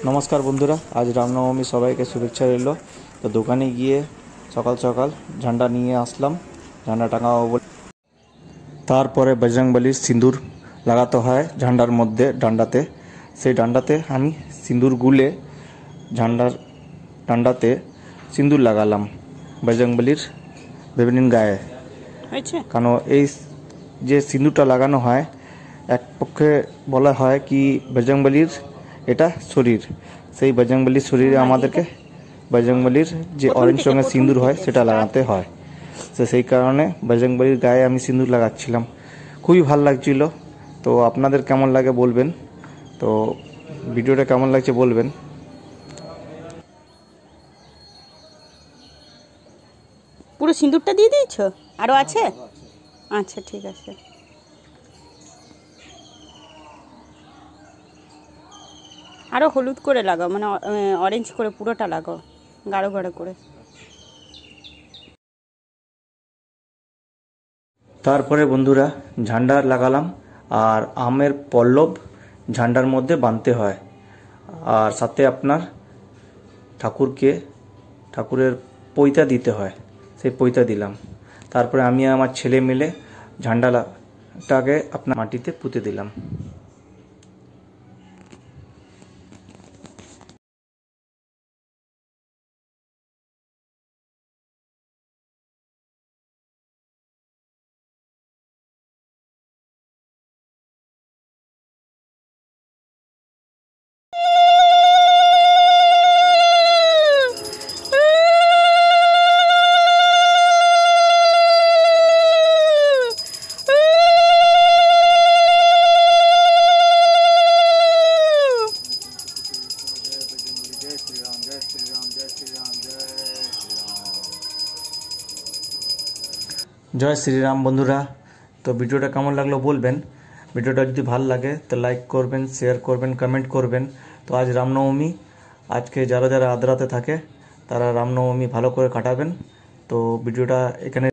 নমস্কার বন্ধুরা, আজ রামনবমী, সবাইকে শুভেচ্ছা রইল। তো দোকানে গিয়ে সকাল সকাল ঝান্ডা নিয়ে আসলাম, ঝান্ডা টাঙাবো বলে। তারপরে বজরংবলীর সিঁদুর লাগাতে হয় ঝান্ডার মধ্যে, ডান্ডাতে। সেই ডান্ডাতে আমি সিঁদুর গুলে ডান্ডাতে সিঁদুর লাগালাম বজরংবলীর বিভিন্ন গায়ে। কারণ এই যে সিঁদুরটা লাগানো হয়, এক পক্ষে বলা হয় কি বজরংবলীর এটা শরীর, সেই বজরংবলীর শরীরে আমাদেরকে বজরংবলীর যে অরেঞ্জ রঙের সিঁদুর হয় সেটা লাগাতে হয়। তো সেই কারণে বজরংবলীর গায়ে আমি সিঁদুর লাগাচ্ছিলাম, খুবই ভালো লাগছিল। তো আপনাদের কেমন লাগে বলবেন, তো ভিডিওটা কেমন লাগছে বলবেন। পুরো সিঁদুরটা দিয়ে দিয়েছ? আরও আছে? আচ্ছা, ঠিক আছে। আরও হলুদ করে লাগাও, মানে অরেঞ্জ করে পুরোটা লাগাও, গাঢ় গাঢ় করে। তারপরে বন্ধুরা ঝান্ডা লাগালাম, আর আমের পল্লব ঝান্ডার মধ্যে বাঁধতে হয়, আর সাথে আপনার ঠাকুরের পৈতা দিতে হয়, সেই পৈতা দিলাম। তারপরে আমি আমার ছেলে মিলে ঝান্ডাটাকে আপনার মাটিতে পুঁতে দিলাম। জয় শ্রীরাম বন্ধুরা। তো ভিডিওটা কেমন লাগলো বলবেন। ভিডিওটা যদি ভালো লাগে তো লাইক করবেন, শেয়ার করবেন, কমেন্ট করবেন। তো আজ রামনবমী, আজকে যারা যারা আদ্রাতে থাকে তারা রামনবমী ভালো করে কাটাবেন। তো ভিডিওটা এখানে